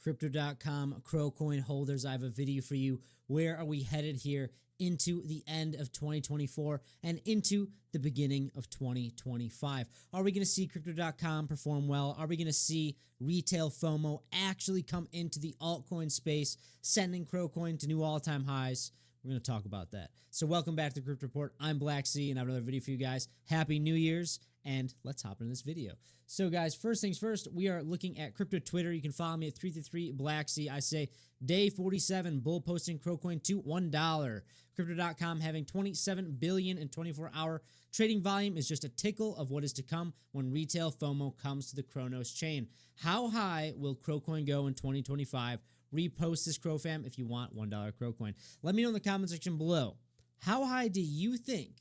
Crypto.com Crowcoin holders, I have a video for you. Where are we headed here into the end of 2024 and into the beginning of 2025? Are we going to see Crypto.com perform well? Are we going to see retail FOMO actually come into the altcoin space, sending Crowcoin to new all-time highs? We're going to talk about that. So welcome back to the Crypto Report. I'm Black C, and I have another video for you guys. Happy New Year's, and let's hop into this video. So guys, first things first, we are looking at crypto Twitter. You can follow me at 333 Black C. I say day 47, bull posting Crowcoin to $1. Crypto.com having 27 billion in 24-hour trading volume is just a tickle of what is to come when retail FOMO comes to the Cronos chain. How high will Crowcoin go in 2025? Repost this CrowFam if you want $1 Crowcoin. Let me know in the comment section below. How high do you think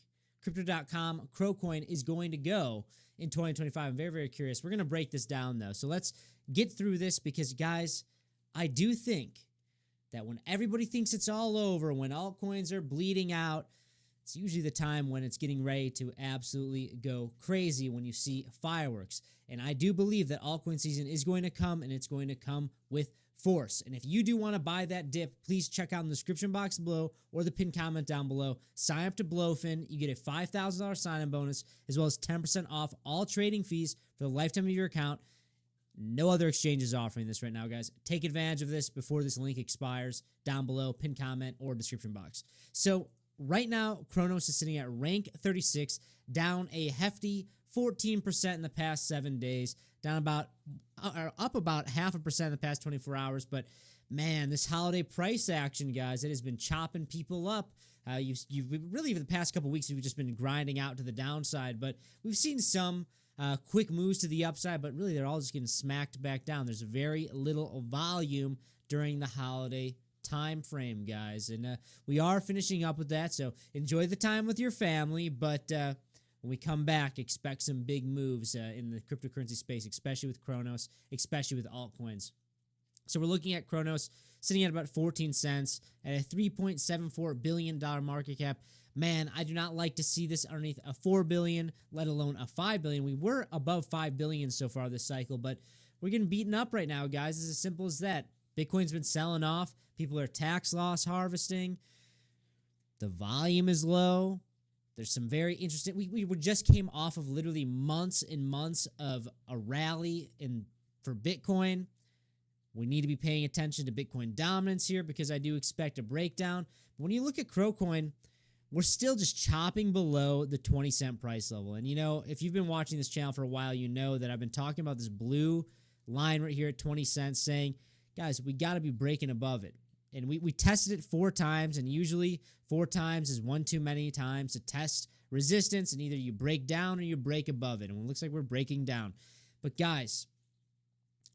Crypto.com Crowcoin is going to go in 2025? I'm very, very curious. We're going to break this down, though. So let's get through this because, guys, I do think that when everybody thinks it's all over, when altcoins are bleeding out, it's usually the time when it's getting ready to absolutely go crazy when you see fireworks. And I do believe that altcoin season is going to come, and it's going to come with force. And if you do want to buy that dip, please check out in the description box below or the pinned comment down below. Sign up to Blowfin. You get a $5,000 sign-in bonus as well as 10% off all trading fees for the lifetime of your account. No other exchange is offering this right now, guys. Take advantage of this before this link expires down below, pinned comment or description box. So right now, Cronos is sitting at rank 36, down a hefty 14% in the past 7 days, down about up about 0.5% in the past 24 hours. But man, this holiday price action, guys, it has been chopping people up. You've really, for the past couple weeks, we've just been grinding out to the downside. But we've seen some quick moves to the upside, but really they're all just getting smacked back down. There's very little volume during the holiday time frame, guys, and we are finishing up with that. So enjoy the time with your family, but when we come back, expect some big moves in the cryptocurrency space, especially with Cronos, especially with altcoins. So we're looking at Cronos sitting at about 14 cents at a $3.74 billion market cap. Man, I do not like to see this underneath a $4 billion, let alone a $5 billion. We were above $5 billion so far this cycle, but we're getting beaten up right now, guys. It's as simple as that. Bitcoin's been selling off. People are tax loss harvesting. The volume is low. There's some very interesting. We just came off of literally months and months of a rally for Bitcoin. We need to be paying attention to Bitcoin dominance here because I do expect a breakdown. But when you look at Crowcoin, we're still just chopping below the 20-cent price level. And, you know, if you've been watching this channel for a while, you know that I've been talking about this blue line right here at 20 cents saying, guys, we got to be breaking above it. And we tested it 4 times, and usually 4 times is one too many times to test resistance, and either you break down or you break above it. And it looks like we're breaking down. But guys,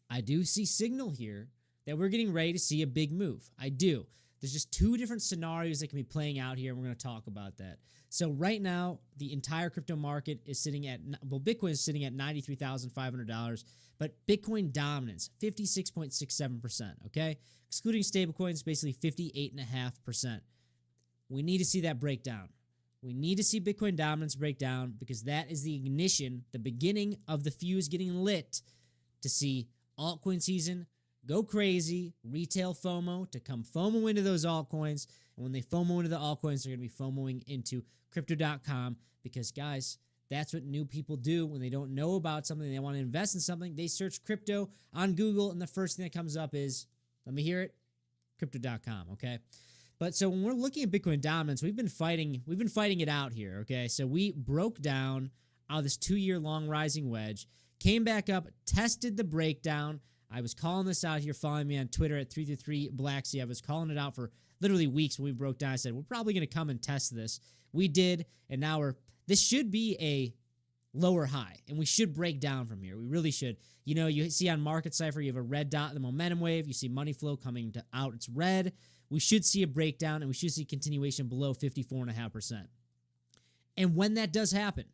I do see signal here that we're getting ready to see a big move. I do. There's just 2 different scenarios that can be playing out here, and we're going to talk about that. So right now, the entire crypto market is sitting at, well, Bitcoin is sitting at $93,500, but Bitcoin dominance, 56.67%, okay? Excluding stablecoins, basically 58.5%. We need to see that break down. We need to see Bitcoin dominance break down because that is the ignition, the beginning of the fuse getting lit to see altcoin season go crazy, retail FOMO to come FOMO into those altcoins. And when they FOMO into the altcoins, they're going to be FOMOing into Crypto.com because, guys, that's what new people do when they don't know about something, they want to invest in something. They search crypto on Google, and the first thing that comes up is, let me hear it, Crypto.com, okay? But so when we're looking at Bitcoin dominance, we've been fighting it out here, okay? So we broke down out of this 2-year long rising wedge, came back up, tested the breakdown. I was calling this out here, following me on Twitter at 333 Black C. I was calling it out for literally weeks when we broke down. I said, we're probably going to come and test this. We did, and now this should be a lower high, and we should break down from here. We really should. You know, you see on Market Cypher, you have a red dot in the momentum wave. You see money flow coming out. It's red. We should see a breakdown, and we should see continuation below 54.5%. And when that does happen,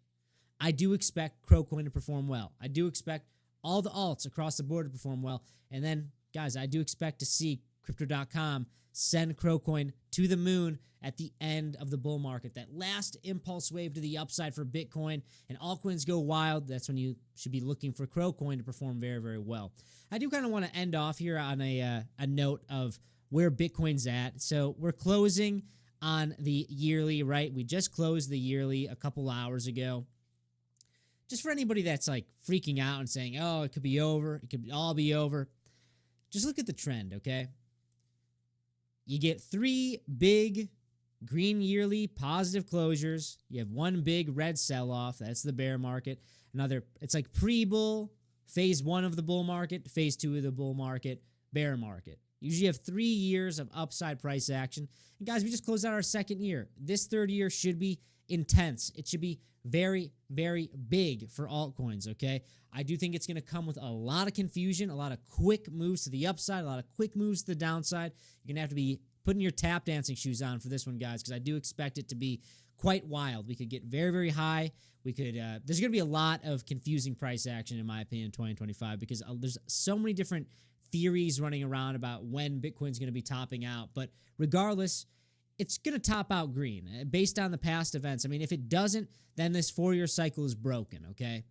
I do expect Crowcoin to perform well. I do expect all the alts across the board to perform well. And then, guys, I do expect to see Crypto.com send Crocoin to the moon at the end of the bull market. That last impulse wave to the upside for Bitcoin and altcoins go wild. That's when you should be looking for Crocoin to perform very, very well. I do kind of want to end off here on a note of where Bitcoin's at. So we're closing on the yearly, right? We just closed the yearly a couple hours ago. Just for anybody that's like freaking out and saying, oh, it could be over, it could all be over, just look at the trend, okay? You get 3 big green yearly positive closures. You have 1 big red sell-off. That's the bear market. Another, it's like pre-bull, phase 1 of the bull market, phase 2 of the bull market, bear market. Usually have 3 years of upside price action. And guys, we just closed out our 2nd year. This 3rd year should be intense. It should be very, very big for altcoins, okay? I do think it's going to come with a lot of confusion, a lot of quick moves to the upside, a lot of quick moves to the downside. You're going to have to be putting your tap dancing shoes on for this one, guys, because I do expect it to be quite wild. We could get very, very high. We could. There's going to be a lot of confusing price action, in my opinion, in 2025, because there's so many different theories running around about when Bitcoin's going to be topping out. But regardless, it's going to top out green based on the past events. I mean, if it doesn't, then this 4-year cycle is broken, okay?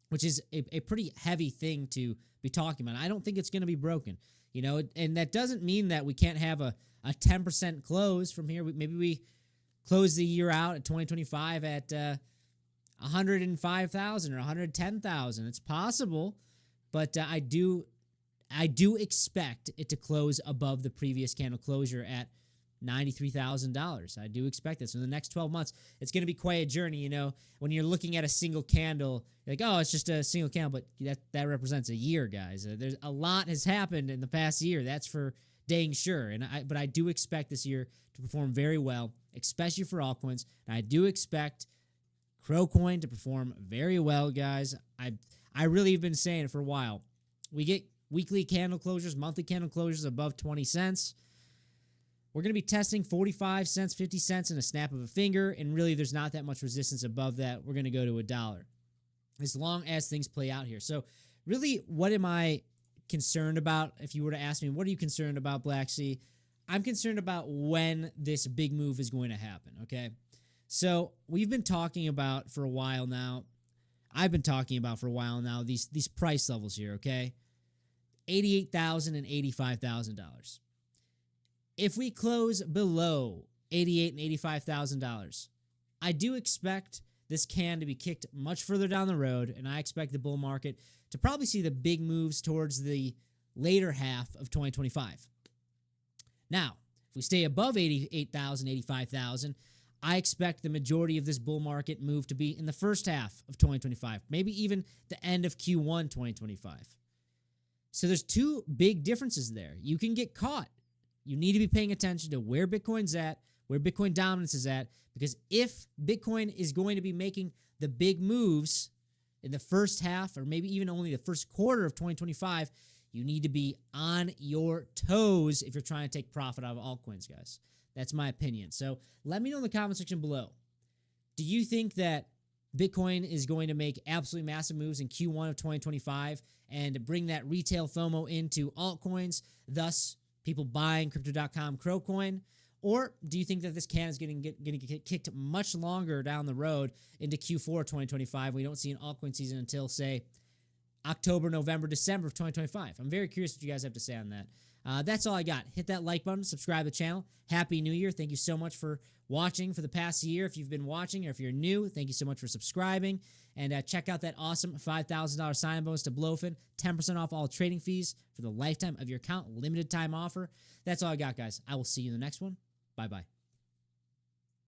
Which is a pretty heavy thing to be talking about. I don't think it's going to be broken, you know, and that doesn't mean that we can't have a 10% close from here. Maybe we close the year out at 2025 at 105,000 or 110,000. It's possible, but I do expect it to close above the previous candle closure at $93,000. I do expect this. In the next 12 months, it's going to be quite a journey, you know. When you're looking at a single candle, you're like, oh, it's just a single candle, but that represents a year, guys. There's a lot has happened in the past year. That's for dang sure. But I do expect this year to perform very well, especially for altcoins. And I do expect Crocoin to perform very well, guys. I really have been saying it for a while. We get weekly candle closures, monthly candle closures above 20 cents. We're going to be testing 45 cents, 50 cents in a snap of a finger, and really there's not that much resistance above that. We're going to go to $1 as long as things play out here. So really, what am I concerned about? If you were to ask me, what are you concerned about, Black Sea? I'm concerned about when this big move is going to happen, okay? So we've been talking about for a while now. I've been talking about for a while now these price levels here, okay? $88,000 and $85,000. If we close below $88,000 and $85,000, I do expect this can to be kicked much further down the road, and I expect the bull market to probably see the big moves towards the later half of 2025. Now, if we stay above $88,000, $85,000, I expect the majority of this bull market move to be in the first half of 2025, maybe even the end of Q1 2025. So there's 2 big differences there. You can get caught. You need to be paying attention to where Bitcoin's at, where Bitcoin dominance is at, because if Bitcoin is going to be making the big moves in the first half or maybe even only the first quarter of 2025, you need to be on your toes if you're trying to take profit out of altcoins, guys. That's my opinion. So let me know in the comment section below. Do you think that Bitcoin is going to make absolutely massive moves in Q1 of 2025 and bring that retail FOMO into altcoins, thus people buying Crypto.com Crocoin? Or do you think that this can is going to get kicked much longer down the road into Q4 2025? We don't see an altcoin season until, say, October, November, December of 2025. I'm very curious what you guys have to say on that. That's all I got. Hit that like button, subscribe to the channel. Happy New Year. Thank you so much for watching for the past year. If you've been watching or if you're new, thank you so much for subscribing. And check out that awesome $5,000 sign-in bonus to Blowfin. 10% off all trading fees for the lifetime of your account. Limited time offer. That's all I got, guys. I will see you in the next one. Bye-bye.